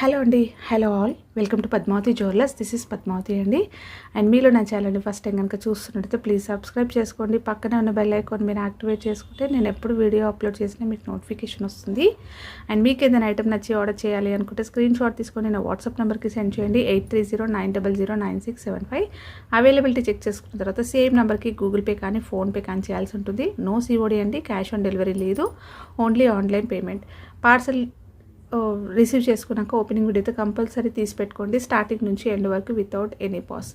Hello అండి, hello all, welcome to Padmavathi jewellers. This is Padmavathi అండి. And మీలో నా ఛానల్ని ఫస్ట్ టైం కనుక చూస్తున్నట్టయితే ప్లీజ్ సబ్స్క్రైబ్ చేసుకోండి. పక్కనే ఉన్న బెల్ ఐకాన్ మీరు యాక్టివేట్ చేసుకుంటే నేను ఎప్పుడు వీడియో అప్లోడ్ చేసినా మీకు నోటిఫికేషన్ వస్తుంది. అండ్ మీకు ఏదైనా ఐటమ్ నచ్చి ఆర్డర్ చేయాలి అనుకుంటే స్క్రీన్ షాట్ తీసుకొని నా వాట్సాప్ నెంబర్కి సెండ్ చేయండి. 8309009675. అవైలబిలిటీ చెక్ చేసుకున్న తర్వాత సేమ్ నెంబర్కి గూగుల్ పే కానీ ఫోన్పే కానీ చేయాల్సి ఉంటుంది. నో సిఓడి అండి, క్యాష్ ఆన్ డెలివరీ లేదు, only online payment. Parcel receive చేసుకున్నాక ఓపెనింగ్ వీడియోతో కంపల్సరీ తీసి పెట్టుకోండి, స్టార్టింగ్ నుంచి ఎండ్ వరకు without any pause.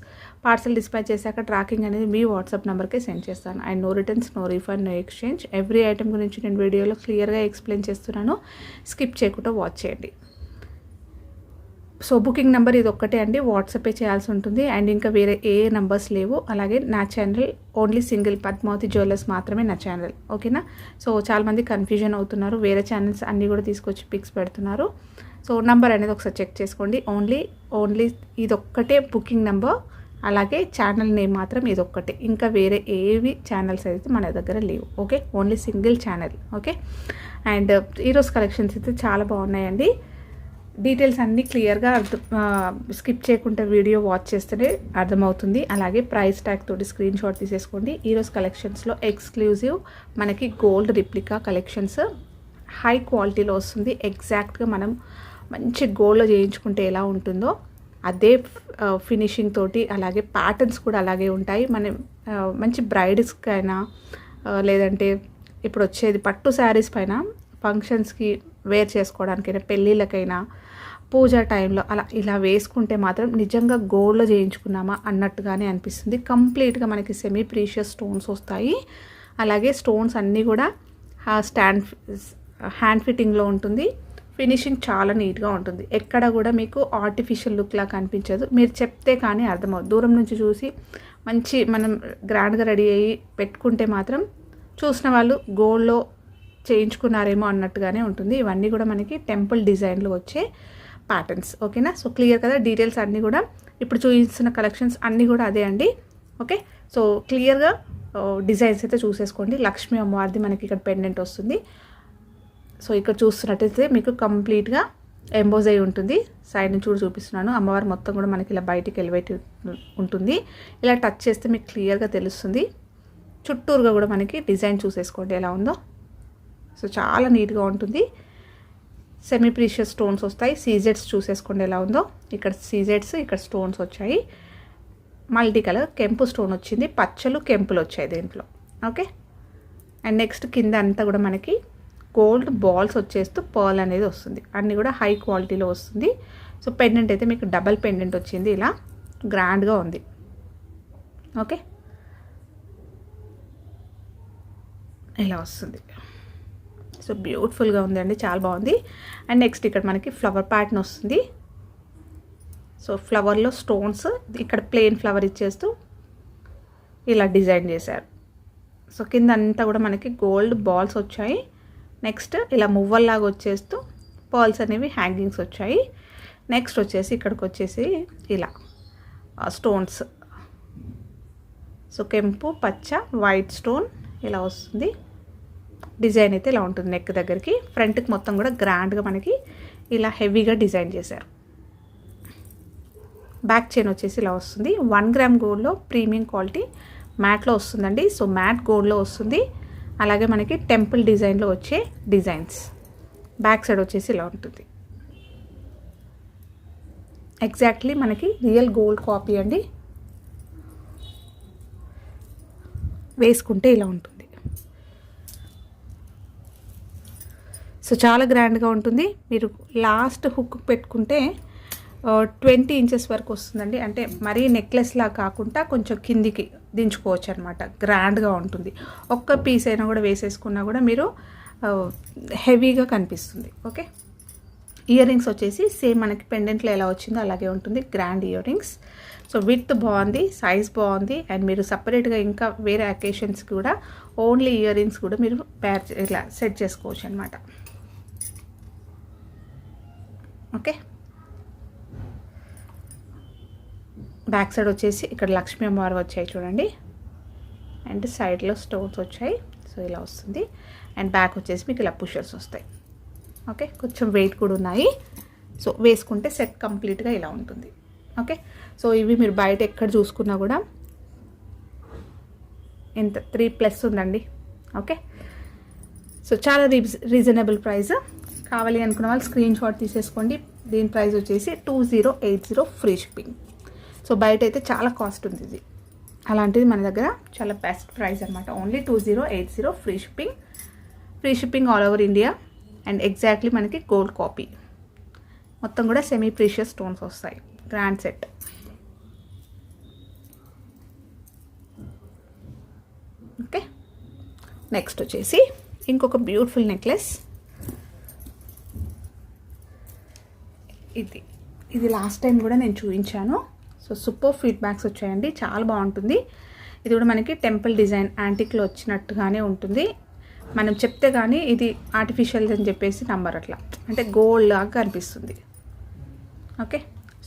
Parcel dispatch చేశాక ట్రాకింగ్ అనేది మీ వాట్సాప్ నెంబర్కే సెండ్ చేస్తాను. And no returns, no refund, no exchange. Every item గురించి నేను వీడియోలో క్లియర్గా ఎక్స్ప్లెయిన్ చేస్తున్నాను, స్కిప్ చేయకుండా వాచ్ చేయండి. సో బుకింగ్ నెంబర్ ఇది ఒక్కటే అండి, వాట్సాపే చేయాల్సి ఉంటుంది. అండ్ ఇంకా వేరే ఏ నెంబర్స్ లేవు. అలాగే నా channel only single Padmavathi jewellers మాత్రమే నా ఛానల్, ఓకేనా. సో చాలామంది కన్ఫ్యూజన్ అవుతున్నారు, వేరే ఛానల్స్ అన్నీ కూడా తీసుకొచ్చి పిక్స్ పెడుతున్నారు. సో నెంబర్ అనేది ఒకసారి చెక్ చేసుకోండి. ఓన్లీ ఇదొక్కటే బుకింగ్ నెంబర్, అలాగే ఛానల్ నేమ్ మాత్రం ఇదొక్కటే. ఇంకా వేరే ఏవి ఛానల్స్ అయితే మన దగ్గర లేవు, okay. Only single channel, okay. And ఈరోజు కలెక్షన్స్ అయితే చాలా బాగున్నాయండి. డీటెయిల్స్ అన్నీ క్లియర్గా స్కిప్ చేయకుండా వీడియో వాచ్ చేస్తేనే అర్థమవుతుంది. అలాగే ప్రైస్ ట్యాగ్ తోటి స్క్రీన్ షాట్ తీసేసుకోండి. ఈరోజు కలెక్షన్స్లో ఎక్స్క్లూజివ్ మనకి గోల్డ్ రిప్లికా కలెక్షన్స్ హై క్వాలిటీలో వస్తుంది. ఎగ్జాక్ట్గా మనం మంచి గోల్డ్లో చేయించుకుంటే ఎలా ఉంటుందో అదే ఫినిషింగ్ తోటి, అలాగే ప్యాటర్న్స్ కూడా అలాగే ఉంటాయి. మనం మంచి బ్రైడ్స్కి అయినా లేదంటే ఇప్పుడు వచ్చేది పట్టు శారీస్ పైన ఫంక్షన్స్కి వేర్ చేసుకోవడానికైనా, పెళ్ళిళ్ళకైనా, పూజా టైంలో ఇలా వేసుకుంటే మాత్రం నిజంగా గోల్డ్లో చేయించుకున్నామా అన్నట్టుగానే అనిపిస్తుంది. కంప్లీట్గా మనకి సెమీ ప్రీషియస్ స్టోన్స్ వస్తాయి. అలాగే స్టోన్స్ అన్నీ కూడా హ్యాండ్ ఫిట్టింగ్లో ఉంటుంది. ఫినిషింగ్ చాలా నీట్గా ఉంటుంది. ఎక్కడ కూడా మీకు ఆర్టిఫిషియల్ లుక్లా కనిపించదు. మీరు చెప్తే కానీ అర్థమవుతుంది. దూరం నుంచి చూసి మంచి మనం గ్రాండ్గా రెడీ అయ్యి పెట్టుకుంటే మాత్రం చూసిన వాళ్ళు గోల్డ్లో చేయించుకున్నారేమో అన్నట్టుగానే ఉంటుంది. ఇవన్నీ కూడా మనకి టెంపుల్ డిజైన్లో వచ్చే ప్యాటర్న్స్, ఓకేనా. సో క్లియర్ కదా, డీటెయిల్స్ అన్నీ కూడా ఇప్పుడు చూపిస్తున్న కలెక్షన్స్ అన్నీ కూడా అదే అండి, ఓకే. సో క్లియర్గా డిజైన్స్ అయితే చూసేసుకోండి. లక్ష్మీ అమ్మవారిది మనకి ఇక్కడ పెండెంట్ వస్తుంది. సో ఇక్కడ చూస్తున్నట్టయితే మీకు కంప్లీట్గా ఎంబోజ్ అయి ఉంటుంది. సైడ్ నుంచి కూడా చూపిస్తున్నాను. అమ్మవారు మొత్తం కూడా మనకి ఇలా బయటికి ఎలివేట్ ఉంటుంది. ఇలా టచ్ చేస్తే మీకు క్లియర్గా తెలుస్తుంది. చుట్టూరుగా కూడా మనకి డిజైన్ చూసేసుకోండి ఎలా ఉందో. సో చాలా నీట్గా ఉంటుంది. సెమీ ప్రీషియస్ స్టోన్స్ వస్తాయి. సీజెడ్స్ చూసేసుకోండి ఎలా ఉందో. ఇక్కడ సీజెడ్స్, ఇక్కడ స్టోన్స్ వచ్చాయి. మల్టీ కలర్ కెంపు స్టోన్ వచ్చింది, పచ్చలు కెంపులు వచ్చాయి దీంట్లో, ఓకే. అండ్ నెక్స్ట్ కింద అంతా కూడా మనకి గోల్డ్ బాల్స్ వచ్చేస్తూ పర్ల్ అనేది వస్తుంది. అన్నీ కూడా హై క్వాలిటీలో వస్తుంది. సో పెండెంట్ అయితే మీకు డబల్ పెండెంట్ వచ్చింది, ఇలా గ్రాండ్గా ఉంది, ఓకే. ఇలా వస్తుంది. సో బ్యూటిఫుల్గా ఉంది అండి, చాలా బాగుంది. అండ్ నెక్స్ట్ ఇక్కడ మనకి ఫ్లవర్ ప్యాటర్న్ వస్తుంది. సో ఫ్లవర్లో స్టోన్స్, ఇక్కడ ప్లెయిన్ ఫ్లవర్ ఇచ్చేస్తూ ఇలా డిజైన్ చేశారు. సో కింద అంతా కూడా మనకి గోల్డ్ బాల్స్ వచ్చాయి. నెక్స్ట్ ఇలా మువ్వల్లాగా వచ్చేస్తూ పర్ల్స్ అనేవి హ్యాంగింగ్స్ వచ్చాయి. నెక్స్ట్ వచ్చేసి ఇక్కడికి వచ్చేసి ఇలా స్టోన్స్. సో కెంపు, పచ్చ, వైట్ స్టోన్ ఇలా వస్తుంది. డిజైన్ అయితే ఇలా ఉంటుంది. నెక్ దగ్గరికి, ఫ్రంట్కి మొత్తం కూడా గ్రాండ్గా మనకి ఇలా హెవీగా డిజైన్ చేశారు. బ్యాక్ చైన్ వచ్చేసి ఇలా వస్తుంది. 1 గ్రామ్ గోల్డ్లో ప్రీమియం క్వాలిటీ మ్యాట్లో వస్తుందండి. సో మ్యాట్ గోల్డ్లో వస్తుంది. అలాగే మనకి టెంపుల్ డిజైన్లో వచ్చే డిజైన్స్. బ్యాక్ సైడ్ వచ్చేసి ఇలా ఉంటుంది. ఎగ్జాక్ట్లీ మనకి రియల్ గోల్డ్ కాపీ అండి. వేసుకుంటే ఇలా ఉంటుంది. సో చాలా గ్రాండ్గా ఉంటుంది. మీరు లాస్ట్ హుక్ పెట్టుకుంటే 20 ఇంచెస్ వరకు వస్తుందండి. అంటే మరీ నెక్లెస్లా కాకుండా కొంచెం కిందికి దించుకోవచ్చు అనమాట. గ్రాండ్గా ఉంటుంది. ఒక్క పీస్ అయినా కూడా వేసేసుకున్నా కూడా మీరు హెవీగా కనిపిస్తుంది, ఓకే. ఇయర్ రింగ్స్ వచ్చేసి సేమ్ మనకి పెండెంట్లో ఎలా వచ్చిందో అలాగే ఉంటుంది. Grand ear rings. So with బాగుంది, సైజ్ బాగుంది. అండ్ మీరు సపరేట్గా ఇంకా వేరే అకేషన్స్కి కూడా ఓన్లీ ఇయర్ రింగ్స్ కూడా మీరు ఇలా సెట్ చేసుకోవచ్చు అనమాట, ఓకే. బ్యాక్ సైడ్ వచ్చేసి ఇక్కడ లక్ష్మీ అమ్మవారు వచ్చాయి చూడండి. అండ్ సైడ్లో స్టోన్స్ వచ్చాయి. సో ఇలా వస్తుంది. అండ్ బ్యాక్ వచ్చేసి మీకు ఇలా పుషర్స్ వస్తాయి, ఓకే. కొంచెం వెయిట్ కూడా ఉన్నాయి. సో వేసుకుంటే సెట్ కంప్లీట్గా ఇలా ఉంటుంది. ఓకే, సో ఇవి మీరు బయట ఎక్కడ చూసుకున్నా కూడా ఎంత 3+ ఉందండి. ఓకే, సో చాలా రీజనబుల్ ప్రైస్. కావాలి అనుకున్న వాళ్ళు స్క్రీన్ షాట్ తీసేసుకోండి. దీని ప్రైస్ వచ్చేసి 2080 ఫ్రీ షిప్పింగ్. సో బయట అయితే చాలా కాస్ట్ ఉంది ఇది, అలాంటిది మన దగ్గర చాలా బెస్ట్ ప్రైస్ అనమాట. Only 2080 free shipping. Free shipping all over India. And exactly మనకి గోల్డ్ కాపీ, మొత్తం కూడా సెమీ ప్రీషియస్ స్టోన్స్ వస్తాయి. Grand set. ఓకే, నెక్స్ట్ వచ్చేసి ఇంకొక బ్యూటిఫుల్ నెక్లెస్. ఇది లాస్ట్ టైం కూడా నేను చూపించాను. సో సూపర్ ఫీడ్బ్యాక్స్ వచ్చాయండి, చాలా బాగుంటుంది. ఇది కూడా మనకి టెంపుల్ డిజైన్ యాంటిక్లో వచ్చినట్టుగానే ఉంటుంది. మనం చెప్తే కానీ ఇది ఆర్టిఫిషియల్ అని చెప్పేసి నంబర్ అట్లా, అంటే గోల్డ్ లాగా అనిపిస్తుంది. ఓకే,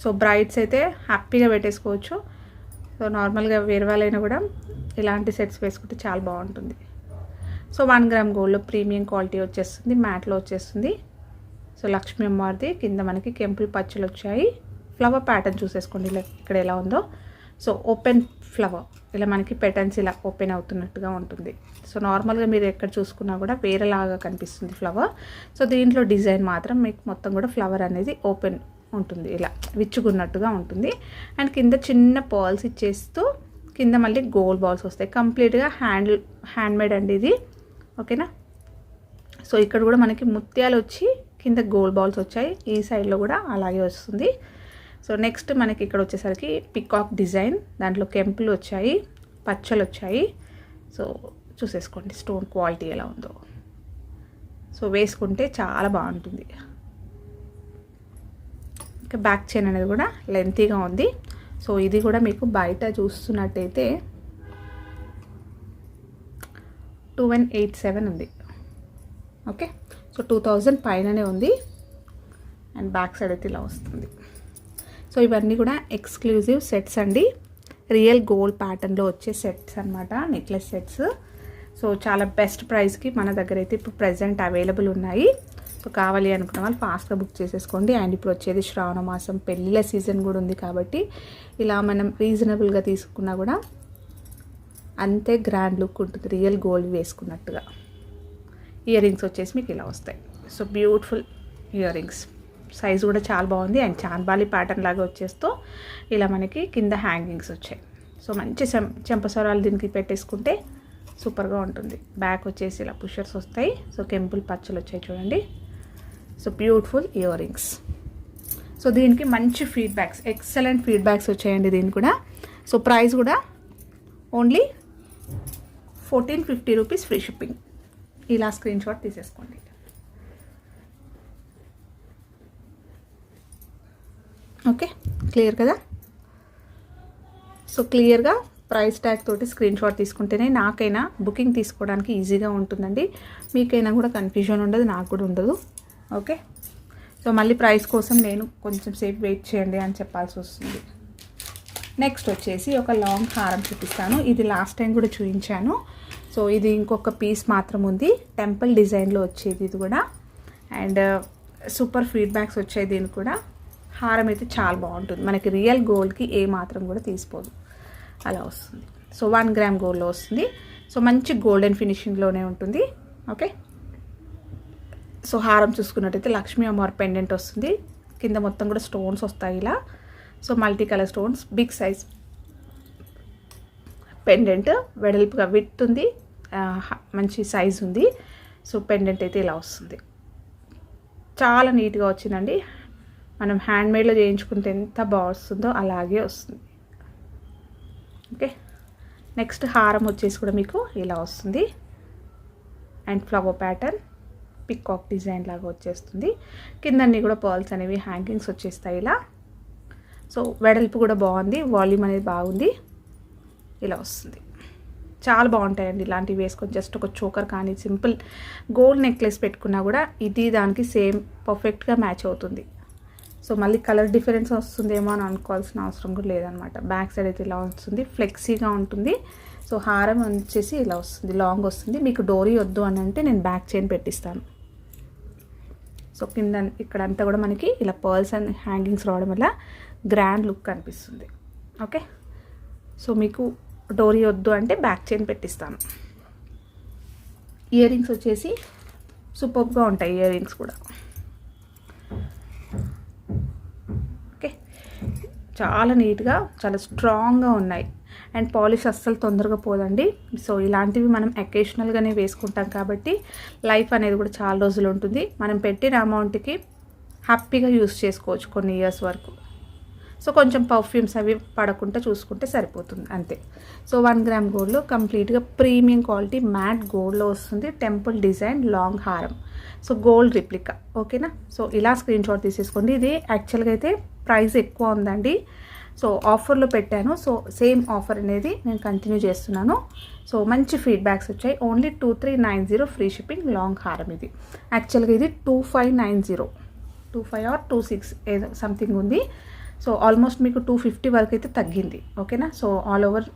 సో బ్రైడ్స్ అయితే హ్యాపీగా పెట్టేసుకోవచ్చు. సో నార్మల్గా వేరే వాళ్ళైనా కూడా ఇలాంటి సెట్స్ వేసుకుంటే చాలా బాగుంటుంది. సో 1 గ్రామ్ గోల్డ్లో ప్రీమియం క్వాలిటీ వచ్చేస్తుంది, మ్యాట్లో వచ్చేస్తుంది. సో లక్ష్మీ అమ్మవారిది కింద మనకి కెంపుల్ పచ్చలు వచ్చాయి. ఫ్లవర్ ప్యాటర్న్ చూసేసుకోండి ఇలా ఇక్కడ ఎలా ఉందో. సో ఓపెన్ ఫ్లవర్, ఇలా మనకి పెటర్న్స్ ఇలా ఓపెన్ అవుతున్నట్టుగా ఉంటుంది. సో నార్మల్గా మీరు ఎక్కడ చూసుకున్నా కూడా వేరేలాగా కనిపిస్తుంది ఫ్లవర్. సో దీంట్లో డిజైన్ మాత్రం మీకు మొత్తం కూడా ఫ్లవర్ అనేది ఓపెన్ ఉంటుంది, ఇలా విచ్చుకున్నట్టుగా ఉంటుంది. అండ్ కింద చిన్న పర్ల్స్ ఇచ్చేస్తూ కింద మళ్ళీ గోల్డ్ బాల్స్ వస్తాయి. కంప్లీట్గా హ్యాండ్మేడ్ అండి ఇది. ఓకేనా, సో ఇక్కడ కూడా మనకి ముత్యాలు వచ్చి కింద గోల్డ్ బాల్స్ వచ్చాయి. ఈ సైడ్లో కూడా అలాగే వస్తుంది. సో నెక్స్ట్ మనకి ఇక్కడ వచ్చేసరికి పికాక్ డిజైన్, దాంట్లో కెంపులు వచ్చాయి, పచ్చలు వచ్చాయి. సో చూసేసుకోండి స్టోన్ క్వాలిటీ ఎలా ఉందో. సో వేసుకుంటే చాలా బాగుంటుంది. ఇంకా బ్యాక్ చైన్ అనేది కూడా లెంతీగా ఉంది. సో ఇది కూడా మీకు బయట చూస్తున్నట్టయితే 2187 ఉంది. ఓకే, సో 2000 పైననే ఉంది. అండ్ బ్యాక్ సైడ్ అయితే ఇలా వస్తుంది. సో ఇవన్నీ కూడా ఎక్స్క్లూజివ్ సెట్స్ అండి, రియల్ గోల్డ్ ప్యాటర్న్లో వచ్చే సెట్స్ అనమాట, నెక్లెస్ సెట్స్. సో చాలా బెస్ట్ ప్రైస్కి మన దగ్గర అయితే ఇప్పుడు ప్రజెంట్ అవైలబుల్ ఉన్నాయి. సో కావాలి అనుకున్న వాళ్ళు ఫాస్ట్గా బుక్ చేసేసుకోండి. అండ్ ఇప్పుడు వచ్చేది శ్రావణ మాసం, పెళ్ళిళ్ళ సీజన్ కూడా ఉంది కాబట్టి ఇలా మనం రీజనబుల్గా తీసుకున్నా కూడా అంతే గ్రాండ్ లుక్ ఉంటుంది, రియల్ గోల్డ్ వేసుకున్నట్టుగా. ఇయర్ రింగ్స్ వచ్చేసి మీకు ఇలా వస్తాయి. So beautiful ear rings, size కూడా చాలా బాగుంది. అండ్ చాంద్బాలి ప్యాటర్న్ లాగా వచ్చేస్తూ ఇలా మనకి కింద హ్యాంగింగ్స్ వచ్చాయి. సో మంచి చెంపసరాలు దీనికి పెట్టేసుకుంటే సూపర్గా ఉంటుంది. బ్యాక్ వచ్చేసి ఇలా పుషర్స్ వస్తాయి. సో కెంపుల్ పచ్చలు వచ్చాయి చూడండి. So beautiful ear rings. So దీనికి మంచి ఫీడ్బ్యాక్స్, ఎక్సలెంట్ ఫీడ్బ్యాక్స్ వచ్చాయండి దీనికి కూడా. సో ప్రైస్ కూడా ఓన్లీ 1450 రూపీస్ ఫ్రీ షిప్పింగ్. ఇలా స్క్రీన్ షాట్ తీసేసుకోండి. ఓకే, క్లియర్ కదా. సో క్లియర్గా ప్రైస్ ట్యాగ్ తోటి స్క్రీన్ షాట్ తీసుకుంటేనే నాకైనా బుకింగ్ తీసుకోవడానికి ఈజీగా ఉంటుందండి. మీకైనా కూడా కన్ఫ్యూజన్ ఉండదు, నాకు కూడా ఉండదు. ఓకే, సో మళ్ళీ ప్రైస్ కోసం నేను కొంచెం సేపు వెయిట్ చేయండి అని చెప్పాల్సి వస్తుంది. నెక్స్ట్ వచ్చేసి ఒక లాంగ్ హారం చూపిస్తాను. ఇది లాస్ట్ టైం కూడా చూపించాను. సో ఇది ఇంకొక పీస్ మాత్రం ఉంది, టెంపుల్ డిజైన్లో వచ్చేది ఇది కూడా. అండ్ సూపర్ ఫీడ్బ్యాక్స్ వచ్చాయి దీనికి కూడా. హారం అయితే చాలా బాగుంటుంది, మనకి రియల్ గోల్డ్కి ఏ మాత్రం కూడా తీసిపోదు, అలా వస్తుంది. సో 1 గ్రామ్ గోల్డ్లో వస్తుంది. సో మంచి గోల్డెన్ ఫినిషింగ్లోనే ఉంటుంది. ఓకే, సో హారం చూసుకున్నట్టయితే లక్ష్మీ అమ్మవారి పెండెంట్ వస్తుంది. కింద మొత్తం కూడా స్టోన్స్ వస్తాయి ఇలా. So multi colour stones, big size pendant, వెడల్పుగా విడ్త్ ఉంది, మంచి సైజ్ ఉంది. సో పెండెంట్ అయితే ఇలా వస్తుంది, చాలా నీట్గా వచ్చిందండి. మనం హ్యాండ్మేడ్లో చేయించుకుంటే ఎంత బాగా వస్తుందో అలాగే వస్తుంది. ఓకే, నెక్స్ట్ హారం వచ్చేసి కూడా మీకు ఇలా వస్తుంది. And flower pattern, peacock design లాగా వచ్చేస్తుంది. కిందన్నీ కూడా పర్ల్స్ అనేవి హ్యాంగింగ్స్ వచ్చేస్తాయి ఇలా. సో వెడల్పు కూడా బాగుంది, వాల్యూమ్ అనేది బాగుంది, ఇలా వస్తుంది. చాలా బాగుంటాయండి ఇలాంటివి వేసుకొని. జస్ట్ ఒక చోకర్ కానీ సింపుల్ గోల్డ్ నెక్లెస్ పెట్టుకున్నా కూడా ఇది దానికి సేమ్ పర్ఫెక్ట్గా మ్యాచ్ అవుతుంది. సో మళ్ళీ కలర్ డిఫరెన్స్ వస్తుందేమో అని అనుకోవాల్సిన అవసరం కూడా లేదనమాట. బ్యాక్ సైడ్ అయితే ఇలా వస్తుంది, ఫ్లెక్సీగా ఉంటుంది. సో హారం వచ్చేసి ఇలా వస్తుంది, లాంగ్ వస్తుంది. మీకు డోరీ వద్దు అని అంటే నేను బ్యాక్ చైన్ పెట్టిస్తాను. సో కింద ఇక్కడంతా కూడా మనకి ఇలా పర్ల్స్ అండ్ హ్యాంగింగ్స్ రావడం వల్ల గ్రాండ్ లుక్ కనిపిస్తుంది. ఓకే, సో మీకు డోరీ వద్దు అంటే బ్యాక్ చైన్ పెట్టిస్తాను. ఇయర్ రింగ్స్ వచ్చేసి సూపర్గా ఉంటాయి ఇయర్ రింగ్స్ కూడా. ఓకే, చాలా నీట్గా చాలా స్ట్రాంగ్గా ఉన్నాయి అండ్ పాలిష్ అస్సలు తొందరగా పోదండి. సో ఇలాంటివి మనం అకేషనల్గానే వేసుకుంటాం కాబట్టి లైఫ్ అనేది కూడా చాలా రోజులు ఉంటుంది. మనం పెట్టిన అమౌంట్కి హ్యాపీగా యూస్ చేసుకోవచ్చు కొన్ని ఇయర్స్ వరకు. సో కొంచెం పర్ఫ్యూమ్స్ అవి పడకుండా చూసుకుంటే సరిపోతుంది అంతే. సో 1 గ్రామ్ గోల్డ్లో కంప్లీట్గా ప్రీమియం క్వాలిటీ మ్యాట్ గోల్డ్లో వస్తుంది. టెంపుల్ డిజైన్ లాంగ్ హారం, సో గోల్డ్ రిప్లికా. ఓకేనా, సో ఇలా స్క్రీన్ షాట్ తీసేసుకోండి. ఇది యాక్చువల్గా అయితే ప్రైస్ ఎక్కువ ఉందండి, సో ఆఫర్లో పెట్టాను. సో సేమ్ ఆఫర్ అనేది నేను కంటిన్యూ చేస్తున్నాను. సో మంచి ఫీడ్బ్యాక్స్ వచ్చాయి. ఓన్లీ 2390 ఫ్రీ షిప్పింగ్ లాంగ్ హారం. ఇది యాక్చువల్గా ఇది 2590, 25 or 26 ఏదో సంథింగ్ ఉంది. సో ఆల్మోస్ట్ మీకు 250 వరకు అయితే తగ్గింది. ఓకేనా, so all over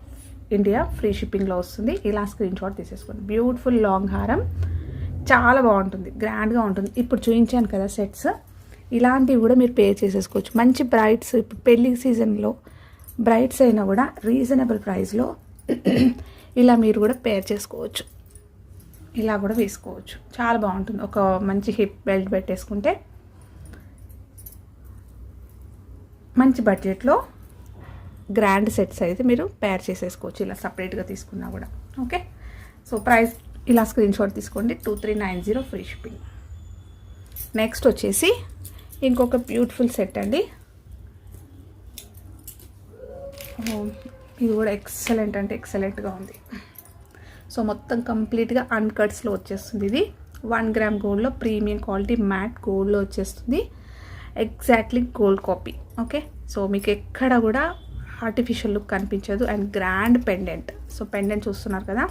India free షిప్పింగ్లో వస్తుంది. ఇలా స్క్రీన్ షాట్ తీసేసుకోండి. బ్యూటిఫుల్ లాంగ్ హారం, చాలా బాగుంటుంది, గ్రాండ్గా ఉంటుంది. ఇప్పుడు చూపించాను కదా సెట్స్, ఇలాంటివి కూడా మీరు పే చేసేసుకోవచ్చు. మంచి బ్రైడ్స్, ఇప్పుడు పెళ్లి సీజన్లో బ్రైడ్స్ అయినా కూడా రీజనబుల్ ప్రైస్లో ఇలా మీరు కూడా పేర్ చేసుకోవచ్చు. ఇలా కూడా వేసుకోవచ్చు, చాలా బాగుంటుంది. ఒక మంచి హిప్ బెల్ట్ పెట్టేసుకుంటే మంచి బడ్జెట్లో గ్రాండ్ సెట్స్ అయితే మీరు పేర్ చేసేసుకోవచ్చు, ఇలా సపరేట్గా తీసుకున్నా కూడా. ఓకే, సో ప్రైస్ ఇలా స్క్రీన్ షాట్ తీసుకోండి. 2390 ఫ్రీ షిప్పింగ్. నెక్స్ట్ వచ్చేసి ఇంకొక బ్యూటిఫుల్ సెట్ అండి. ఇది కూడా ఎక్సలెంట్ అంటే ఎక్సలెంట్గా ఉంది. సో మొత్తం కంప్లీట్గా అన్కట్స్లో వచ్చేస్తుంది. ఇది 1 గ్రామ్ గోల్డ్లో ప్రీమియం క్వాలిటీ మ్యాట్ గోల్డ్లో వచ్చేస్తుంది. Exactly gold copy. Okay, so మీకు ఎక్కడ కూడా ఆర్టిఫిషియల్ లుక్ కనిపించదు and grand pendant. So pendant చూస్తున్నారు కదా,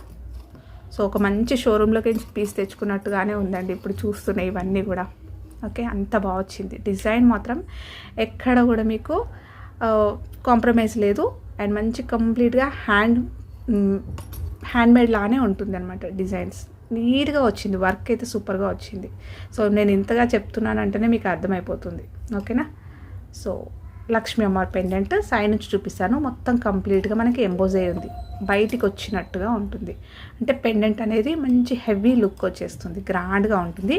సో ఒక మంచి షోరూంలోకి పీస్ తెచ్చుకున్నట్టుగానే ఉందండి ఇప్పుడు చూస్తున్నాయి ఇవన్నీ కూడా. ఓకే, అంత బాగా వచ్చింది. డిజైన్ మాత్రం ఎక్కడ కూడా మీకు కాంప్రమైజ్ లేదు అండ్ మంచి కంప్లీట్గా హ్యాండ్మేడ్ లానే ఉంటుంది అనమాట. డిజైన్స్ నీట్గా వచ్చింది, వర్క్ అయితే సూపర్గా వచ్చింది. సో నేను ఇంతగా చెప్తున్నానంటేనే మీకు అర్థమైపోతుంది. ఓకేనా, సో లక్ష్మీ అమ్మవారి పెండెంట్ సైడ్ నుంచి చూపిస్తాను. మొత్తం కంప్లీట్గా మనకి ఎంబోజ్ అయి ఉంది, బయటికి వచ్చినట్టుగా ఉంటుంది. అంటే పెండెంట్ అనేది మంచి హెవీ లుక్ వచ్చేస్తుంది, గ్రాండ్గా ఉంటుంది.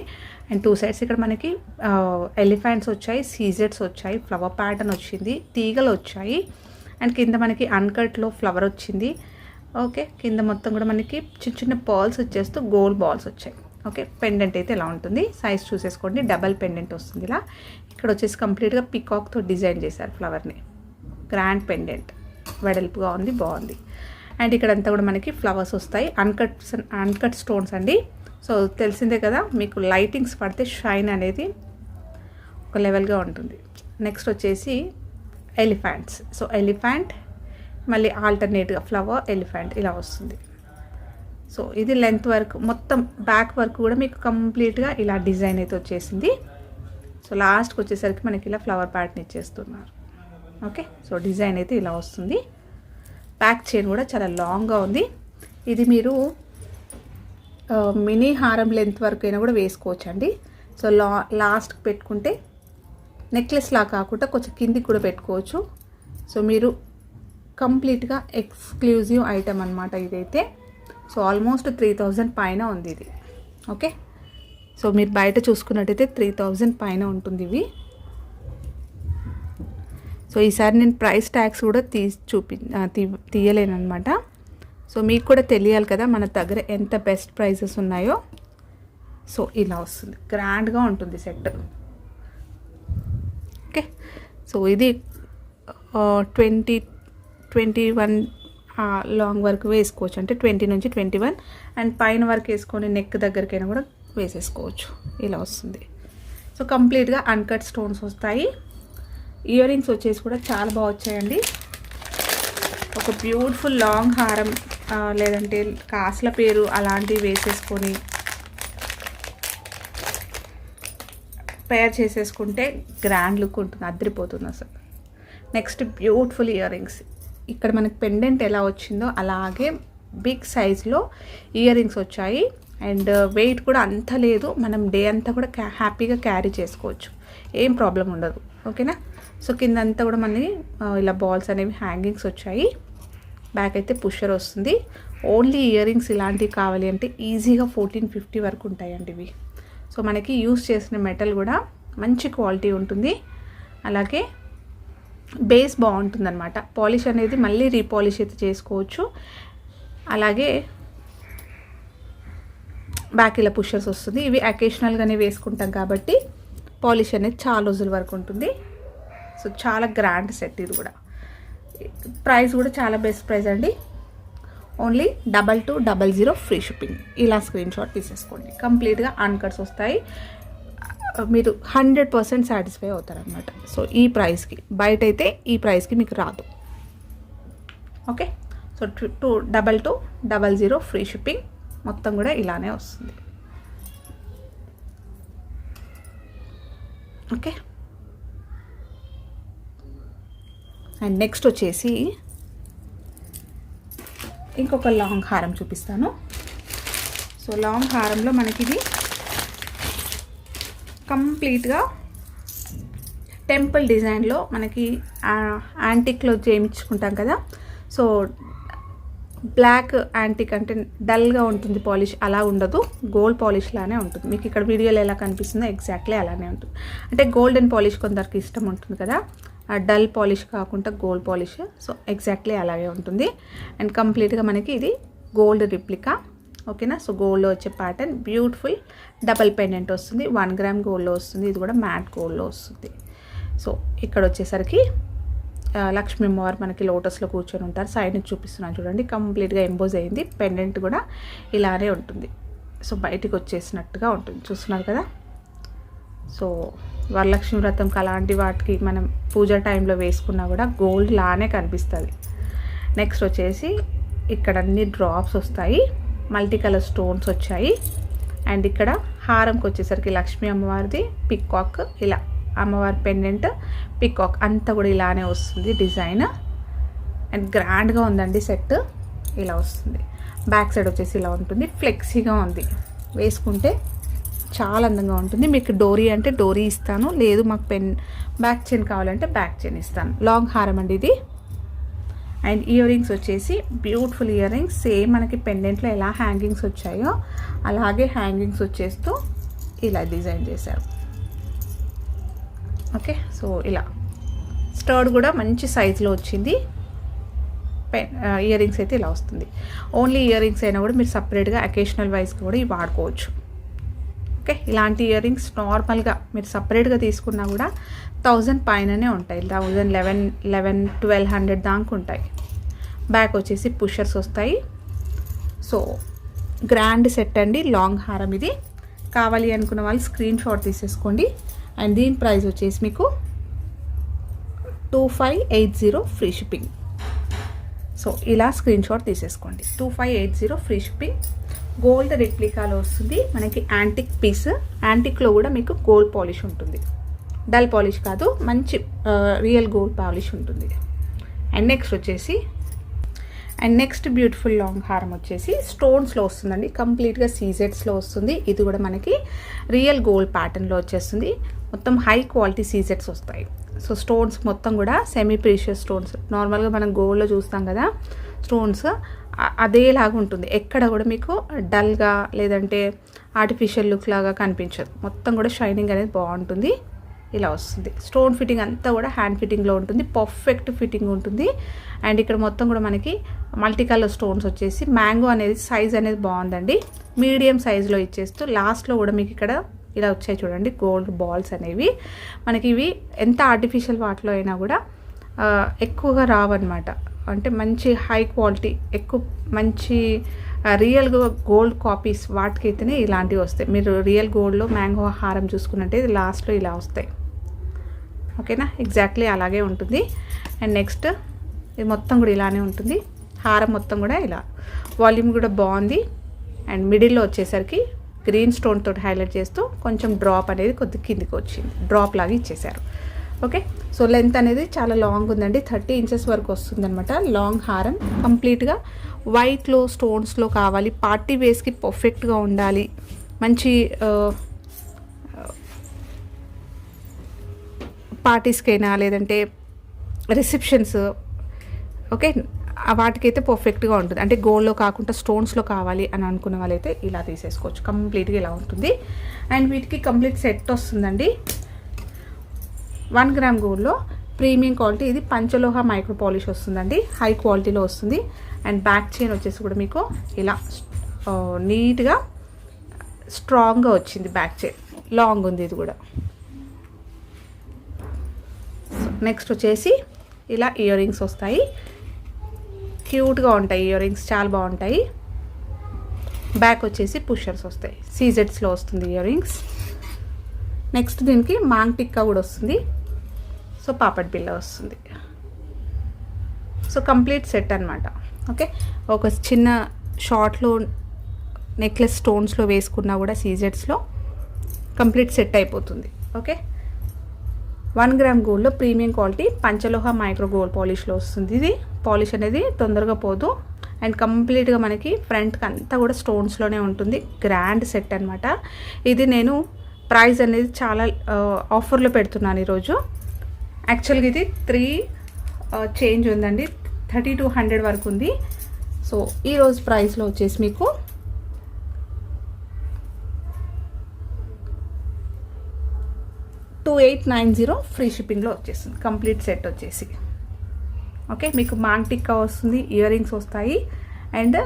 అండ్ 2 సైడ్స్ ఇక్కడ మనకి ఎలిఫెంట్స్ వచ్చాయి, సీజెడ్స్ వచ్చాయి, ఫ్లవర్ ప్యాటర్న్ వచ్చింది, తీగలు వచ్చాయి అండ్ కింద మనకి అన్కట్లో ఫ్లవర్ వచ్చింది. ఓకే, కింద మొత్తం కూడా మనకి చిన్న చిన్న పర్ల్స్ వచ్చేస్తూ గోల్డ్ బాల్స్ వచ్చాయి. ఓకే, పెండెంట్ అయితే ఇలా ఉంటుంది. సైజ్ చూసేసుకోండి, డబల్ పెండెంట్ వస్తుంది ఇలా. ఇక్కడ వచ్చేసి కంప్లీట్గా పికాక్తో డిజైన్ చేశారు ఫ్లవర్ని. గ్రాండ్ పెండెంట్, వెడల్పుగా ఉంది, బాగుంది. అండ్ ఇక్కడంతా కూడా మనకి ఫ్లవర్స్ వస్తాయి. అన్కట్ స్టోన్స్ అండి. సో తెలిసిందే కదా మీకు, లైటింగ్స్ పడితే షైన్ అనేది ఒక లెవెల్గా ఉంటుంది. నెక్స్ట్ వచ్చేసి ఎలిఫెంట్స్. సో ఎలిఫెంట్ మళ్ళీ ఆల్టర్నేట్గా ఫ్లవర్, ఎలిఫెంట్ ఇలా వస్తుంది. సో ఇది లెంత్ వర్క్, మొత్తం బ్యాక్ వర్క్ కూడా మీకు కంప్లీట్గా ఇలా డిజైన్ అయితే వచ్చేసింది. సో లాస్ట్కి వచ్చేసరికి మనకి ఇలా ఫ్లవర్ ప్యాటర్న్ ఇచ్చేస్తున్నారు. ఓకే, సో డిజైన్ అయితే ఇలా వస్తుంది. బ్యాక్ చైన్ కూడా చాలా లాంగ్గా ఉంది. ఇది మీరు మినీ హారం లెంత్ వరకు అయినా కూడా వేసుకోవచ్చు అండి. సో లాస్ట్కి పెట్టుకుంటే నెక్లెస్ లా కాకుండా కొంచెం కిందికి కూడా పెట్టుకోవచ్చు. సో మీరు కంప్లీట్గా ఎక్స్క్లూజివ్ ఐటమ్ అనమాట ఇదైతే. సో ఆల్మోస్ట్ 3000 పైన ఉంది ఇది. ఓకే, సో మీరు బయట చూసుకున్నట్టయితే 3000 పైన ఉంటుంది ఇవి. సో ఈసారి నేను ప్రైస్ ట్యాగ్స్ కూడా తీయలేను అనమాట. సో మీకు కూడా తెలియాలి కదా మన దగ్గర ఎంత బెస్ట్ ప్రైజెస్ ఉన్నాయో. సో ఇలా వస్తుంది, గ్రాండ్గా ఉంటుంది సెట్. ఓకే, సో ఇది 21 లాంగ్ వరకు వేసుకోవచ్చు, అంటే 20 నుంచి 21 అండ్ పైన వరకు వేసుకొని నెక్ దగ్గరికైనా కూడా వేసేసుకోవచ్చు. ఇలా వస్తుంది. సో కంప్లీట్గా అన్కట్ స్టోన్స్ వస్తాయి. ఇయర్ రింగ్స్ వచ్చేసి కూడా చాలా బాగా వచ్చాయండి. ఒక బ్యూటిఫుల్ లాంగ్ హారం లేదంటే కాసుల పేరు అలాంటివి వేసేసుకొని పేర్ చేసేసుకుంటే గ్రాండ్ లుక్ ఉంటుంది, అదిరిపోతుంది అసలు. Next beautiful ear rings. ఇక్కడ మనకి పెండెంట్ ఎలా వచ్చిందో అలాగే బిగ్ సైజ్లో ఇయర్ రింగ్స్ వచ్చాయి అండ్ వెయిట్ కూడా అంత లేదు, మనం డే అంతా కూడా హ్యాపీగా క్యారీ చేసుకోవచ్చు, ఏం ప్రాబ్లం ఉండదు. ఓకేనా. సో కింద అంతా కూడా మనకి ఇలా బాల్స్ అనేవి హ్యాంగింగ్స్ వచ్చాయి. బ్యాక్ అయితే పుషర్ వస్తుంది. ఓన్లీ ఇయర్ రింగ్స్ ఇలాంటివి కావాలి అంటే ఈజీగా 1450 వరకు ఉంటాయండి ఇవి. సో మనకి యూస్ చేసిన మెటల్ కూడా మంచి క్వాలిటీ ఉంటుంది. అలాగే బేస్ బాగుంటుందన్నమాట. పాలిష్ అనేది మళ్ళీ రీపాలిష్ అయితే చేసుకోవచ్చు. అలాగే బ్యాక్ ఇలా పుషర్స్ వస్తుంది. ఇవి అకేషనల్గానే వేసుకుంటాం కాబట్టి పాలిష్ అనేది చాలా రోజుల వరకు ఉంటుంది. సో చాలా గ్రాండ్ సెట్ ఇది కూడా. ప్రైస్ కూడా చాలా బెస్ట్ ప్రైస్ అండి. Only 2200 free shipping. ఇలా స్క్రీన్ షాట్ తీసేసుకోండి. కంప్లీట్గా అన్కట్స్ వస్తాయి. మీరు 100% సాటిస్ఫై అవుతారనమాట. సో ఈ ప్రైస్కి బయట అయితే ఈ ప్రైస్కి మీకు రాదు. ఓకే. So 2200 free shipping. మొత్తం కూడా ఇలానే వస్తుంది. ఓకే. అండ్ నెక్స్ట్ వచ్చేసి ఇంకొక లాంగ్ హారం చూపిస్తాను. సో లాంగ్ హారంలో మనకి ఇది కంప్లీట్గా టెంపుల్ డిజైన్లో మనకి యాంటిక్లో చేయించుకుంటాం కదా. సో బ్లాక్ యాంటిక్ అంటే డల్గా ఉంటుంది పాలిష్, అలా ఉండదు, గోల్డ్ పాలిష్ లానే ఉంటుంది. మీకు ఇక్కడ వీడియోలో ఎలా కనిపిస్తుందో ఎగ్జాక్ట్లీ అలానే ఉంటుంది. అంటే గోల్డెన్ పాలిష్ కొందరికి ఇష్టం ఉంటుంది కదా, డల్ పాలిష్ కాకుండా గోల్డ్ పాలిష్. సో ఎగ్జాక్ట్లీ అలాగే ఉంటుంది. అండ్ కంప్లీట్గా మనకి ఇది గోల్డ్ రిప్లికా. ఓకేనా. సో గోల్డ్లో వచ్చే ప్యాటర్న్ బ్యూటిఫుల్ డబల్ పెండెంట్ వస్తుంది. 1 గ్రామ్ గోల్డ్లో వస్తుంది. ఇది కూడా మ్యాట్ గోల్డ్లో వస్తుంది. సో ఇక్కడ వచ్చేసరికి లక్ష్మీ అమ్మవారు మనకి లోటస్లో కూర్చొని ఉంటారు. సైడ్ నుంచి చూపిస్తున్నాను చూడండి, కంప్లీట్గా ఎంబోజ్ అయింది. పెండెంట్ కూడా ఇలానే ఉంటుంది. సో బయటికి వచ్చేసినట్టుగా ఉంటుంది, చూస్తున్నారు కదా. సో వరలక్ష్మి వ్రతంకి అలాంటి వాటికి మనం పూజ టైంలో వేసుకున్నా కూడా గోల్డ్ లానే కనిపిస్తుంది. నెక్స్ట్ వచ్చేసి ఇక్కడ అన్ని డ్రాప్స్ వస్తాయి, మల్టీ కలర్ స్టోన్స్ వచ్చాయి. అండ్ ఇక్కడ హారంకి వచ్చేసరికి లక్ష్మీ అమ్మవారిది పికాక్, ఇలా అమ్మవారి పెండెంట్ పికాక్ అంతా కూడా ఇలానే వస్తుంది డిజైన్. అండ్ గ్రాండ్గా ఉందండి సెట్, ఇలా వస్తుంది. బ్యాక్ సైడ్ వచ్చేసి ఇలా ఉంటుంది, ఫ్లెక్సీగా ఉంది, వేసుకుంటే చాలా అందంగా ఉంటుంది. మీకు డోరీ అంటే డోరీ ఇస్తాను, లేదు మాకు బ్యాక్ చైన్ కావాలంటే బ్యాక్ చైన్ ఇస్తాను. లాంగ్ హారం అండి ఇది. అండ్ ఇయర్ రింగ్స్ వచ్చేసి బ్యూటిఫుల్ ఇయర్ రింగ్స్, సేమ్ మనకి పెండెంట్లో ఎలా హ్యాంగింగ్స్ వచ్చాయో అలాగే హ్యాంగింగ్స్ వచ్చేస్తూ ఇలా డిజైన్ చేశారు. ఓకే. సో ఇలా స్టర్డ్ కూడా మంచి సైజులో వచ్చింది. ఇయర్ రింగ్స్ అయితే ఇలా వస్తుంది. ఓన్లీ ఇయర్ రింగ్స్ అయినా కూడా మీరు సపరేట్గా అకేషనల్ వైజ్గా కూడా ఇవి వాడుకోవచ్చు. ఓకే. ఇలాంటి ఇయర్ రింగ్స్ నార్మల్గా మీరు సపరేట్గా తీసుకున్నా కూడా 1000 పైననే ఉంటాయి, 1000, 1100 దాకా ఉంటాయి. బ్యాక్ వచ్చేసి పుషర్స్ వస్తాయి. సో గ్రాండ్ సెట్ అండి, లాంగ్ హారం ఇది. కావాలి అనుకున్న వాళ్ళు స్క్రీన్ షాట్ తీసేసుకోండి. అండ్ దీని ప్రైస్ వచ్చేసి మీకు 2580 ఫ్రీ షిప్పింగ్. సో ఇలా స్క్రీన్ షాట్ తీసేసుకోండి. 2580 ఫ్రీ షిప్పింగ్. గోల్డ్ రెప్లికాలో వస్తుంది మనకి. యాంటిక్ పీస్, యాంటిక్లో కూడా మీకు గోల్డ్ పాలిష్ ఉంటుంది, డల్ పాలిష్ కాదు, మంచి రియల్ గోల్డ్ పాలిష్ ఉంటుంది. అండ్ నెక్స్ట్ బ్యూటిఫుల్ లాంగ్ హారం వచ్చేసి స్టోన్స్లో వస్తుందండి, కంప్లీట్గా సీజెట్స్లో వస్తుంది. ఇది కూడా మనకి రియల్ గోల్డ్ ప్యాటర్న్లో వచ్చేస్తుంది. మొత్తం హై క్వాలిటీ సీజెట్స్ వస్తాయి. సో స్టోన్స్ మొత్తం కూడా సెమీ ప్రీషియస్ స్టోన్స్. నార్మల్గా మనం గోల్డ్లో చూస్తాం కదా స్టోన్స్, అదేలాగా ఉంటుంది. ఎక్కడ కూడా మీకు డల్గా లేదంటే ఆర్టిఫిషియల్ లుక్ లాగా కనిపించదు. మొత్తం కూడా షైనింగ్ అనేది బాగుంటుంది. ఇలా వస్తుంది. స్టోన్ ఫిట్టింగ్ అంతా కూడా హ్యాండ్ ఫిట్టింగ్లో ఉంటుంది, పర్ఫెక్ట్ ఫిట్టింగ్ ఉంటుంది. అండ్ ఇక్కడ మొత్తం కూడా మనకి మల్టీ కలర్ స్టోన్స్ వచ్చేసి మ్యాంగో అనేది సైజ్ అనేది బాగుందండి, మీడియం సైజులో ఇచ్చేస్తూ లాస్ట్లో కూడా మీకు ఇక్కడ ఇలా వచ్చాయి చూడండి గోల్డ్ బాల్స్ అనేవి. మనకి ఇవి ఎంత ఆర్టిఫిషియల్ వాటిలో అయినా కూడా ఎక్కువగా రావన్నమాట. అంటే మంచి హై క్వాలిటీ, ఎక్కువ మంచి రియల్గా గోల్డ్ కాపీస్ వాటికైతేనే ఇలాంటివి వస్తాయి. మీరు రియల్ గోల్డ్లో మ్యాంగో హారం చూసుకున్నట్టే ఇది లాస్ట్లో ఇలా వస్తాయి. ఓకేనా. ఎగ్జాక్ట్లీ అలాగే ఉంటుంది. అండ్ నెక్స్ట్ ఇది మొత్తం కూడా ఇలానే ఉంటుంది. హారం మొత్తం కూడా ఇలా వాల్యూమ్ కూడా బాగుంది. అండ్ మిడిల్లో వచ్చేసరికి గ్రీన్ స్టోన్ తోటి హైలైట్ చేస్తూ కొంచెం డ్రాప్ అనేది కొద్ది కిందికి వచ్చింది, డ్రాప్ లాగా ఇచ్చేసారు. ఓకే, సో లెంత్ అనేది చాలా లాంగ్ ఉందండి, 30 ఇంచెస్ వరకు వస్తుందన్నమాట లాంగ్ హారం. కంప్లీట్గా వైట్లో స్టోన్స్లో కావాలి, పార్టీ వేస్కి పర్ఫెక్ట్గా ఉండాలి, మంచి పార్టీస్కైనా లేదంటే రిసెప్షన్స్, ఓకే, వాటికైతే పర్ఫెక్ట్గా ఉంటుంది. అంటే గోల్డ్లో కాకుండా స్టోన్స్లో కావాలి అని అనుకున్న వాళ్ళైతే ఇలా తీసేసుకోవచ్చు. కంప్లీట్గా ఇలా ఉంటుంది. అండ్ వీటికి కంప్లీట్ సెట్ వస్తుందండి. 1 గ్రామ్ గోల్డ్లో ప్రీమియం క్వాలిటీ, ఇది పంచలోహ మైక్రో పాలిష్ వస్తుందండి, హై క్వాలిటీలో వస్తుంది. అండ్ బ్యాక్ చైన్ వచ్చేసి కూడా మీకు ఇలా నీట్గా స్ట్రాంగ్గా వచ్చింది. బ్యాక్ చైన్ లాంగ్ ఉంది ఇది కూడా. నెక్స్ట్ వచ్చేసి ఇలా ఇయర్ రింగ్స్ వస్తాయి, క్యూట్గా ఉంటాయి ఇయర్ రింగ్స్, చాలా బాగుంటాయి. బ్యాక్ వచ్చేసి పుషర్స్ వస్తాయి, సీజెడ్స్లో వస్తుంది ఇయర్ రింగ్స్. నెక్స్ట్ దీనికి మాంగ్ టిక్కా కూడా వస్తుంది, సో పాపడ్ బిల్ల వస్తుంది. సో కంప్లీట్ సెట్ అనమాట. ఓకే, ఒక చిన్న షార్ట్లో నెక్లెస్ స్టోన్స్లో వేసుకున్నా కూడా సీజెడ్స్లో కంప్లీట్ సెట్ అయిపోతుంది. ఓకే, 1 గ్రామ్ గోల్డ్లో ప్రీమియం క్వాలిటీ పంచలోహ మైక్రో గోల్డ్ పాలిష్లో వస్తుంది. ఇది పాలిష్ అనేది తొందరగా పోదు. అండ్ కంప్లీట్గా మనకి ఫ్రంట్కి అంతా కూడా స్టోన్స్లోనే ఉంటుంది. గ్రాండ్ సెట్ అనమాట. ఇది నేను ప్రైస్ అనేది చాలా ఆఫర్లో పెడుతున్నాను ఈరోజు. యాక్చువల్గా ఇది 3 చేంజ్ ఉందండి, 3200 వరకు ఉంది. సో ఈరోజు ప్రైస్లో వచ్చేసి మీకు 2890 ఫ్రీ షిప్పింగ్లో వచ్చేస్తుంది కంప్లీట్ సెట్ వచ్చేసి. ఓకే, మీకు మాంగ్ టిక్కా వస్తుంది, ఇయర్ రింగ్స్ వస్తాయి, అండ్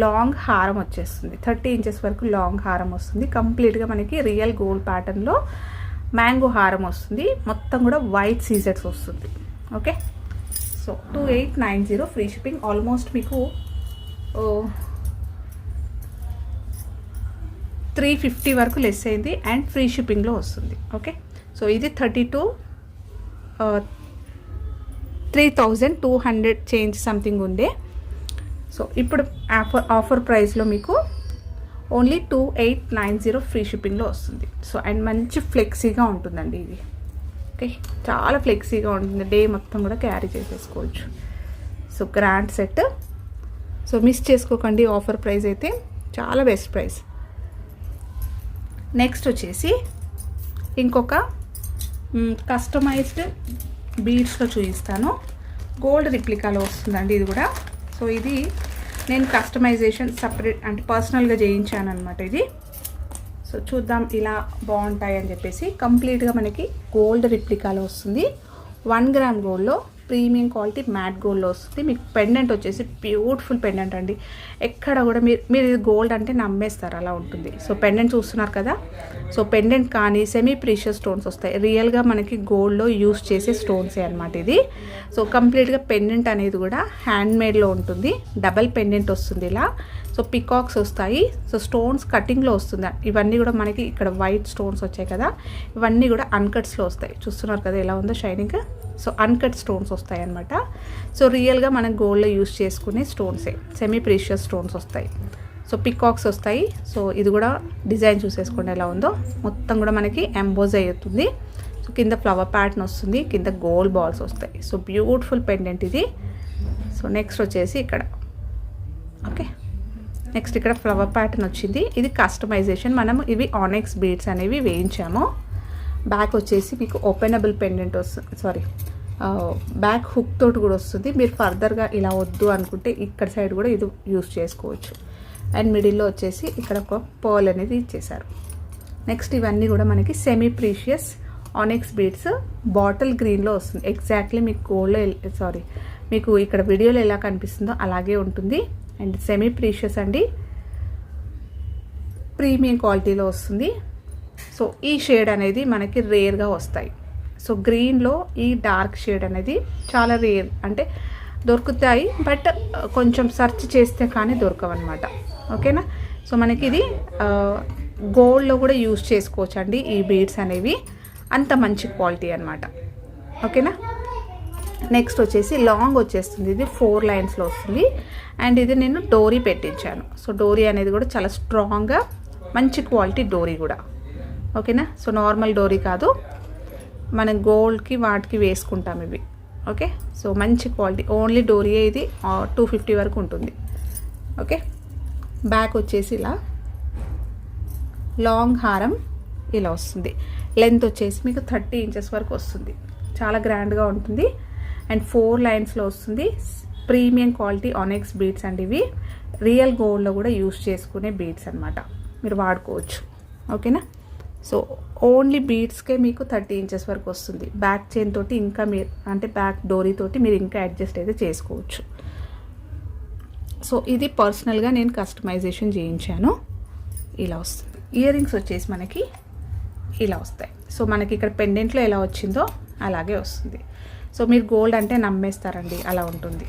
లాంగ్ హారం వచ్చేస్తుంది. 30 ఇంచెస్ వరకు లాంగ్ హారం వస్తుంది. కంప్లీట్గా మనకి రియల్ గోల్డ్ ప్యాటర్న్లో మ్యాంగో హారం వస్తుంది. మొత్తం కూడా వైట్ సీజెడ్స్ వస్తుంది. Okay, so 2890 free shipping. Almost మీకు 350 వరకు లెస్ అయింది అండ్ ఫ్రీ షిప్పింగ్లో వస్తుంది. ఓకే, సో ఇది 3200 చేంజ్ సంథింగ్ ఉండే. సో ఇప్పుడు ఆఫర్ ప్రైస్లో మీకు ఓన్లీ 2890 ఫ్రీ షిప్పింగ్లో వస్తుంది. సో అండ్ మంచి ఫ్లెక్సీగా ఉంటుందండి ఇది. ఓకే, చాలా ఫ్లెక్సీగా ఉంటుంది, డే మొత్తం కూడా క్యారీ చేసేసుకోవచ్చు. So grand set. So miss చేసుకోకండి, ఆఫర్ ప్రైస్ అయితే చాలా బెస్ట్ ప్రైస్. నెక్స్ట్ వచ్చేసి ఇంకొక కస్టమైజ్డ్ బీడ్స్లో చూపిస్తాను. గోల్డ్ రిప్లికాలో వస్తుందండి ఇది కూడా. సో ఇది నేను కస్టమైజేషన్ సపరేట్ అంటే పర్సనల్గా చేయించాను అనమాట ఇది. సో చూద్దాం ఇలా బాగుంటాయి అని చెప్పేసి. కంప్లీట్గా మనకి గోల్డ్ రిప్లికాలో వస్తుంది. 1 గ్రామ్ గోల్డ్లో ప్రీమియం క్వాలిటీ మ్యాట్ గోల్డ్లో వస్తుంది. మీకు పెండెంట్ వచ్చేసి బ్యూటిఫుల్ పెండెంట్ అండి. ఎక్కడ కూడా మీరు ఇది గోల్డ్ అంటే నమ్మేస్తారు, అలా ఉంటుంది. సో పెండెంట్ చూస్తున్నారు కదా, సో పెండెంట్ కానీ సెమీ ప్రీషియస్ స్టోన్స్ వస్తాయి. రియల్గా మనకి గోల్డ్లో యూస్ చేసే స్టోన్సే అనమాట ఇది. సో కంప్లీట్గా పెండెంట్ అనేది కూడా హ్యాండ్మేడ్లో ఉంటుంది. డబల్ పెండెంట్ వస్తుంది ఇలా. సో పికాక్స్ వస్తాయి. సో స్టోన్స్ కటింగ్లో వస్తుంది. ఇవన్నీ కూడా మనకి ఇక్కడ వైట్ స్టోన్స్ వచ్చాయి కదా, ఇవన్నీ కూడా అన్కట్స్లో వస్తాయి. చూస్తున్నారు కదా ఎలా ఉందో షైనింగ్. సో అన్కట్ స్టోన్స్ వస్తాయి అన్నమాట. సో రియల్గా మనం గోల్డ్లో యూస్ చేసుకునే స్టోన్సే, సెమీ ప్రీషియస్ స్టోన్స్ వస్తాయి. సో పికాక్స్ వస్తాయి. సో ఇది కూడా డిజైన్ చూసేసుకోండి ఎలా ఉందో. మొత్తం కూడా మనకి ఎంబోజ్ అవుతుంది. సో కింద ఫ్లవర్ ప్యాటర్న్ వస్తుంది, కింద గోల్డ్ బాల్స్ వస్తాయి. సో బ్యూటిఫుల్ పెండెంట్ ఇది. సో నెక్స్ట్ వచ్చేసి ఇక్కడ ఓకే, నెక్స్ట్ ఇక్కడ ఫ్లవర్ ప్యాటర్న్ వచ్చింది. ఇది కస్టమైజేషన్. మనం ఇవి ఆనెక్స్ బీడ్స్ అనేవి వేయించాము. బ్యాక్ వచ్చేసి మీకు ఓపెనబుల్ పెండెంట్ వస్తుంది, సారీ బ్యాక్ హుక్ తోటి కూడా వస్తుంది. మీరు ఫర్దర్గా ఇలా వద్దు అనుకుంటే ఇక్కడ సైడ్ కూడా ఇది యూస్ చేసుకోవచ్చు. అండ్ మిడిల్లో వచ్చేసి ఇక్కడ ఒక పర్ల్ అనేది ఇచ్చేసారు. నెక్స్ట్ ఇవన్నీ కూడా మనకి సెమీ ప్రీషియస్ ఆనెక్స్ బీడ్స్ బాటిల్ గ్రీన్లో వస్తుంది. ఎగ్జాక్ట్లీ మీకు గోల్డ్లో మీకు ఇక్కడ వీడియోలో ఎలా కనిపిస్తుందో అలాగే ఉంటుంది. అండ్ సెమీ ప్రీషియస్ అండి, ప్రీమియం క్వాలిటీలో వస్తుంది. సో ఈ షేడ్ అనేది మనకి రేర్గా వస్తాయి. సో గ్రీన్లో ఈ డార్క్ షేడ్ అనేది చాలా రేర్, అంటే దొరుకుతాయి బట్ కొంచెం సెర్చ్ చేస్తే కానీ దొరకవన్నమాట. ఓకేనా, సో మనకి ఇది గోల్డ్లో కూడా యూజ్ చేసుకోవచ్చు అండి ఈ బీడ్స్ అనేవి, అంత మంచి క్వాలిటీ అనమాట. ఓకేనా, నెక్స్ట్ వచ్చేసి లాంగ్ వచ్చేస్తుంది. ఇది 4 లైన్స్లో వస్తుంది. అండ్ ఇది నేను డోరీ పెట్టించాను. సో డోరీ అనేది కూడా చాలా స్ట్రాంగ్గా మంచి క్వాలిటీ డోరీ కూడా. ఓకేనా, సో నార్మల్ డోరీ కాదు, మన గోల్డ్కి వాటికి వేసుకుంటాం ఇవి. ఓకే, సో మంచి క్వాలిటీ. ఓన్లీ డోరియే ఇది 250 వరకు ఉంటుంది. ఓకే, బ్యాక్ వచ్చేసి ఇలా లాంగ్ హారం ఇలా వస్తుంది. లెంత్ వచ్చేసి మీకు 30 ఇంచెస్ వరకు వస్తుంది. చాలా గ్రాండ్గా ఉంటుంది. అండ్ 4 లైన్స్లో వస్తుంది. ప్రీమియం క్వాలిటీ ఆనెక్స్ బీడ్స్ అండి ఇవి. రియల్ గోల్డ్లో కూడా యూస్ చేసుకునే బీడ్స్ అనమాట, మీరు వాడుకోవచ్చు. ఓకేనా, సో ఓన్లీ బీడ్స్కే మీకు 30 ఇంచెస్ వరకు వస్తుంది. బ్యాక్ చైన్ తోటి ఇంకా మీరు అంటే బ్యాక్ డోరీ తోటి మీరు ఇంకా అడ్జస్ట్ అయితే చేసుకోవచ్చు. సో ఇది పర్సనల్గా నేను కస్టమైజేషన్ చేయించాను. ఇలా వస్తుంది. ఇయర్ రింగ్స్ వచ్చేసి మనకి ఇలా వస్తాయి. సో మనకి ఇక్కడ పెండెంట్లో ఎలా వచ్చిందో అలాగే వస్తుంది. సో మీరు గోల్డ్ అంటే నమ్మేస్తారండి, అలా ఉంటుంది.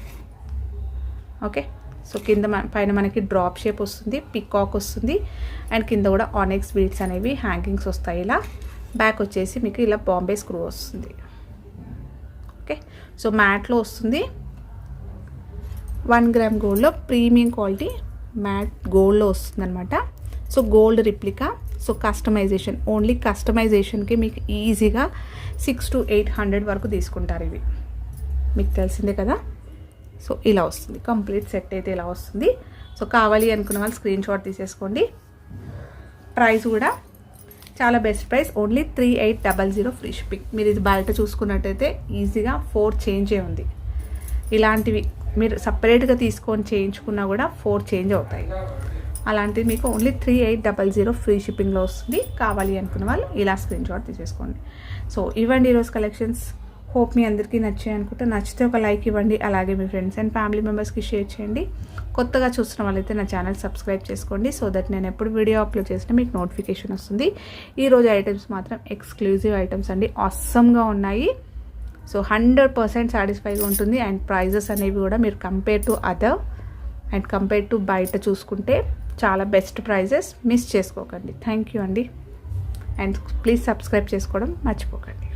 ఓకే, సో కింద పైన మనకి డ్రాప్ షేప్ వస్తుంది, పికాక్ వస్తుంది. అండ్ కింద కూడా ఆనెక్స్ బీడ్స్ అనేవి హ్యాంగింగ్స్ వస్తాయి ఇలా. బ్యాక్ వచ్చేసి మీకు ఇలా బాంబే స్క్రూ వస్తుంది. ఓకే, సో మ్యాట్లో వస్తుంది. 1 గ్రామ్ గోల్డ్లో ప్రీమియం క్వాలిటీ మ్యాట్ గోల్డ్లో వస్తుంది అనమాట. So gold replica. So customization, only కస్టమైజేషన్కి మీకు ఈజీగా 600 to 800 వరకు తీసుకుంటారు ఇవి, మీకు తెలిసిందే కదా. సో ఇలా వస్తుంది కంప్లీట్ సెట్ అయితే ఇలా వస్తుంది. సో కావాలి అనుకున్న వాళ్ళు స్క్రీన్ షాట్ తీసేసుకోండి. ప్రైస్ కూడా చాలా best price, only 3800 free shipping. మీరు ఇది బయట చూసుకున్నట్టయితే ఈజీగా 4 చేంజే ఉంది. ఇలాంటివి మీరు సపరేట్గా తీసుకొని చేయించుకున్నా కూడా 4 చేంజ్ అవుతాయి. అలాంటిది మీకు ఓన్లీ 3800 ఫ్రీ షిప్పింగ్లో వస్తుంది. కావాలి అనుకున్న వాళ్ళు ఇలా స్క్రీన్ షాట్ తీసేసుకోండి. సో ఇవ్వండి ఈరోజు కలెక్షన్స్. హోప్ మీ అందరికీ నచ్చాయి అనుకుంటే, నచ్చితే ఒక లైక్ ఇవ్వండి. అలాగే మీ ఫ్రెండ్స్ అండ్ ఫ్యామిలీ మెంబర్స్కి షేర్ చేయండి. కొత్తగా చూస్తున్న వాళ్ళైతే నా ఛానల్ సబ్స్క్రైబ్ చేసుకోండి. సో దట్ నేను ఎప్పుడు వీడియో అప్లోడ్ చేసినా మీకు నోటిఫికేషన్ వస్తుంది. ఈరోజు ఐటమ్స్ మాత్రం ఎక్స్క్లూజివ్ ఐటమ్స్ అండి, ఆసమ్గా ఉన్నాయి. సో 100% సాటిస్ఫైగా ఉంటుంది. అండ్ ప్రైజెస్ అనేవి కూడా మీరు compare to other and compare to బయట చూసుకుంటే చాలా బెస్ట్ ప్రైజెస్. మిస్ చేసుకోకండి. థ్యాంక్ యూ అండి. అండ్ ప్లీజ్ సబ్స్క్రైబ్ చేసుకోవడం మర్చిపోకండి.